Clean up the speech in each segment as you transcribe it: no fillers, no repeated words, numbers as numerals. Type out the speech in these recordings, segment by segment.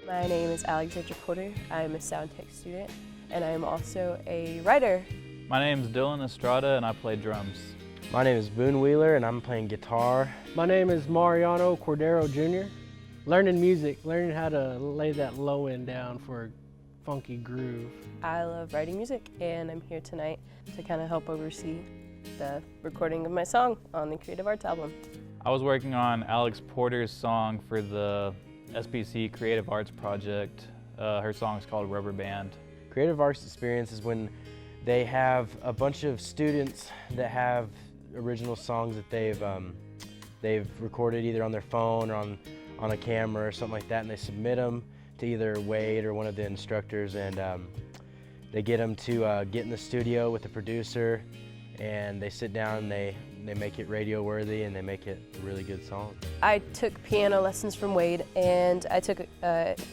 My name is Alexandra. I'm a sound tech student, and I am also a writer. My name is Dylan Estrada, and I play drums. My name is Boone Wheeler, and I'm playing guitar. My name is Mariano Cordero Jr. Learning music, learning how to lay that low end down for a funky groove. I love writing music, and I'm here tonight to kind of help oversee the recording of my song on the Creative Arts album. I was working on Alex Porter's song for the SBC Creative Arts project. Her song is called Rubber Band. Creative Arts experience is when they have a bunch of students that have original songs that they've recorded either on their phone or on a camera or something like that, and they submit them to either Wade or one of the instructors, and they get them to get in the studio with the producer, and they sit down and they make it radio worthy and they make it a really good song. I took piano lessons from Wade, and I took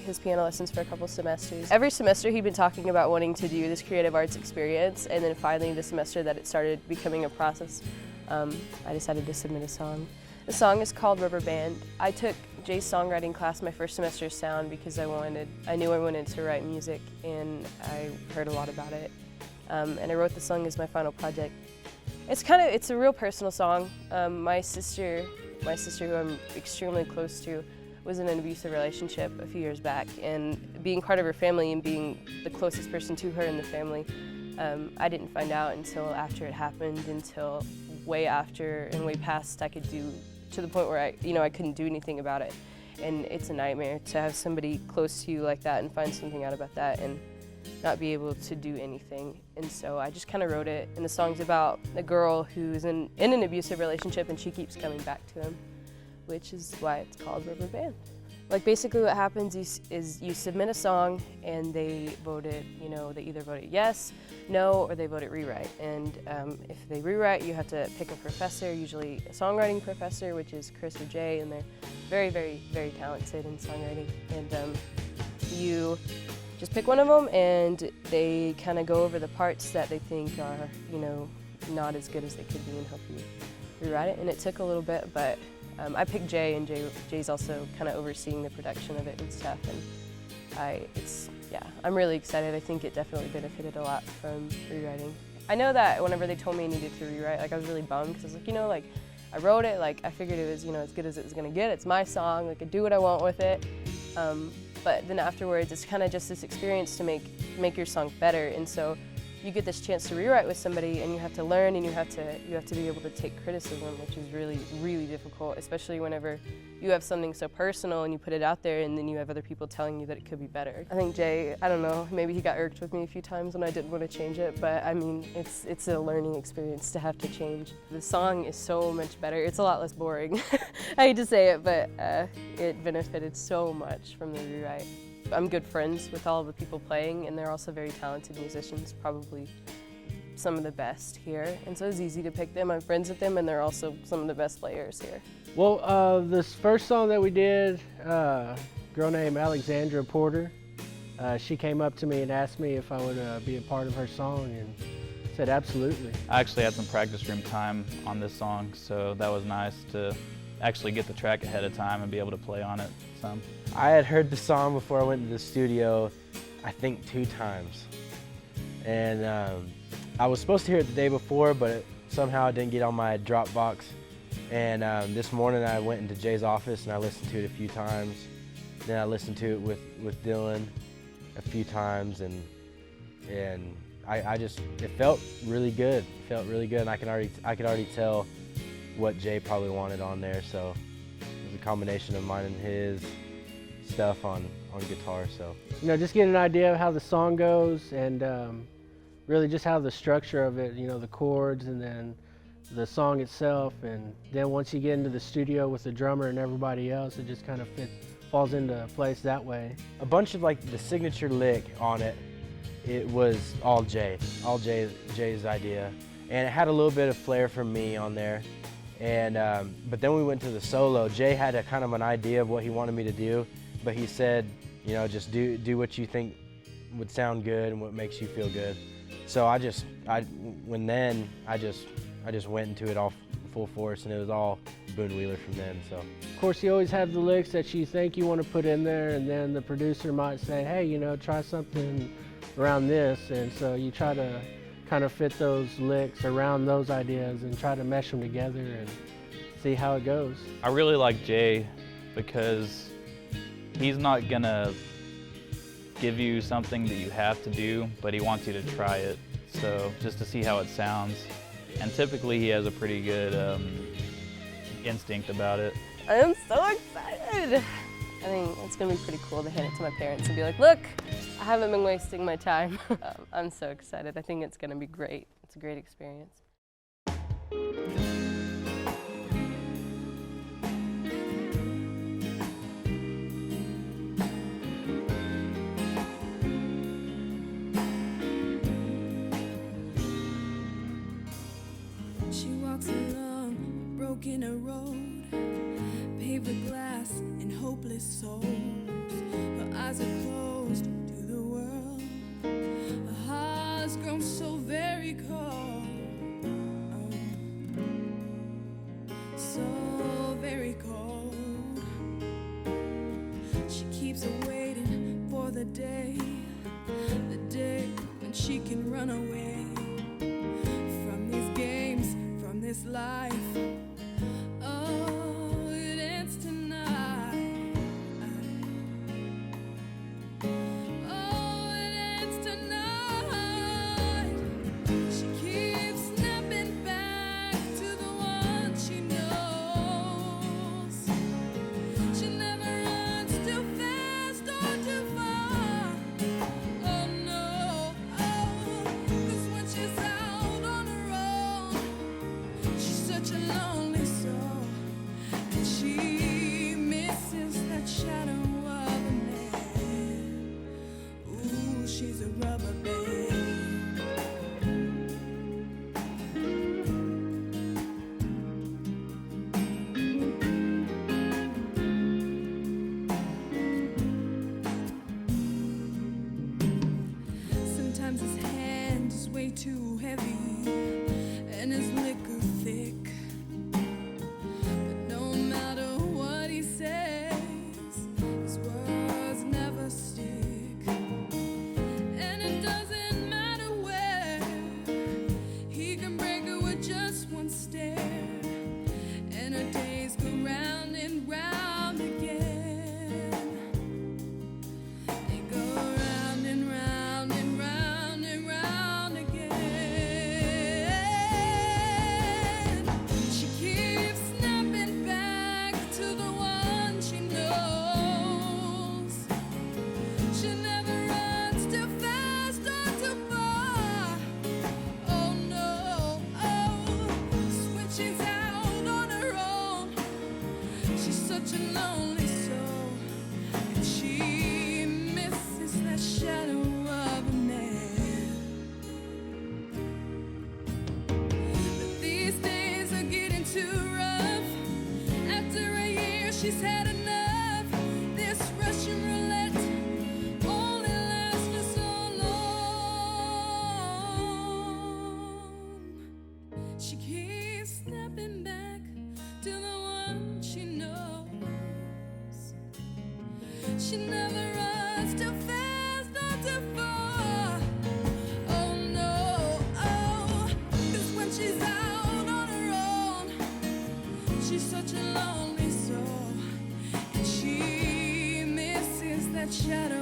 his piano lessons for a couple semesters. Every semester he'd been talking about wanting to do this creative arts experience, and then finally the semester that it started becoming a process, I decided to submit a song. The song is called Rubber Band. I took Jay's songwriting class my first semester of sound because I knew I wanted to write music, and I heard a lot about it. And I wrote the song as my final project. It's a real personal song. My sister, who I'm extremely close to, was in an abusive relationship a few years back, and being part of her family and being the closest person to her in the family, I didn't find out until after it happened, until way after and way past I could do, to the point where I couldn't do anything about it. And it's a nightmare to have somebody close to you like that and find something out about that and not be able to do anything. And so I just kind of wrote it, and the song's about a girl who's in an abusive relationship and she keeps coming back to him, which is why it's called Rubber Band. Like, basically what happens is you submit a song and they vote it, they either vote it yes, no, or they vote it rewrite. And if they rewrite, you have to pick a professor, usually a songwriting professor, which is Chris or Jay, and they're very, very, very talented in songwriting. And you just pick one of them, and they kind of go over the parts that they think are, not as good as they could be, and help you rewrite it. And it took a little bit, but I picked Jay, and Jay's also kind of overseeing the production of it and stuff. And I'm really excited. I think it definitely benefited a lot from rewriting. I know that whenever they told me I needed to rewrite, I was really bummed, because I was like, I wrote it, I figured it was, as good as it was gonna get. It's my song, I could do what I want with it. But then afterwards, it's kind of just this experience to make your song better. And so you get this chance to rewrite with somebody, and you have to learn, and you have to be able to take criticism, which is really, really difficult, especially whenever you have something so personal and you put it out there, and then you have other people telling you that it could be better. I think Jay, I don't know, maybe he got irked with me a few times when I didn't want to change it, but I mean, it's a learning experience to have to change. The song is so much better. It's a lot less boring. I hate to say it, but it benefited so much from the rewrite. I'm good friends with all of the people playing, and they're also very talented musicians, probably some of the best here. And so it's easy to pick them. I'm friends with them, and they're also some of the best players here. Well, this first song that we did, a girl named Alexandra Porter, she came up to me and asked me if I would be a part of her song, and said absolutely. I actually had some practice room time on this song, so that was nice to actually get the track ahead of time and be able to play on it some. I had heard the song before I went to the studio, I think 2 times. And I was supposed to hear it the day before, but somehow it didn't get on my Dropbox. And this morning I went into Jay's office and I listened to it a few times. Then I listened to it with Dylan a few times, and it felt really good. It felt really good, and I could already tell what Jay probably wanted on there. So it was a combination of mine and his stuff on guitar. So just get an idea of how the song goes, and really just how the structure of it, the chords, and then the song itself. And then once you get into the studio with the drummer and everybody else, it just kind of falls into place that way. A bunch of the signature lick on it, it was all Jay's idea, and it had a little bit of flair from me on there. And but then we went to the solo. Jay had a kind of an idea of what he wanted me to do, but he said, just do what you think would sound good and what makes you feel good. So I just went into it all full force, and it was all Boone Wheeler from then. So Of course, you always have the licks that you think you want to put in there, and then the producer might say, hey, you know, try something around this, and so you try to kind of fit those licks around those ideas and try to mesh them together and see how it goes. I really like Jay because he's not gonna give you something that you have to do, but he wants you to try it, so just to see how it sounds. And typically he has a pretty good instinct about it. I am so excited. I think it's gonna be pretty cool to hand it to my parents and be like, look, I haven't been wasting my time. I'm so excited. I think it's gonna be great. It's a great experience. She walks along a broken road, paved with glass and hopeless souls. Her eyes are closed to the world. Her heart's grown so very cold. Oh, so very cold. She keeps waiting for the day when she can run away from these games, from this life. Oh, it ends tonight. Oh, it ends tonight. She keeps snapping back to the one she knows. She never runs too fast or too far. Oh no, oh, 'cause when she's out on her own, she's such a lonely soul, and she misses that shadow of a man. Ooh, she's a rubber band. Sometimes his hand is way too heavy and his liquor thick. But no matter what he says, his words never stick. And it doesn't matter where, he can break her with just one stare. And her days go round and round again. They go round and round and round and round again. She keeps snapping back to the one she knows. She never runs too fast or too far. Oh no, oh, 'cause when she's out on her own, she's such a lonely soul, and she misses that shadow of a man. But these days are getting too rough. After a year, she's had enough. This Russian roulette only lasts for so long. She keeps snapping back to the one she knows. She never runs too fast or too far. Oh no, oh, 'cause when she's out on her own, she's such a lonely soul, and she misses that shadow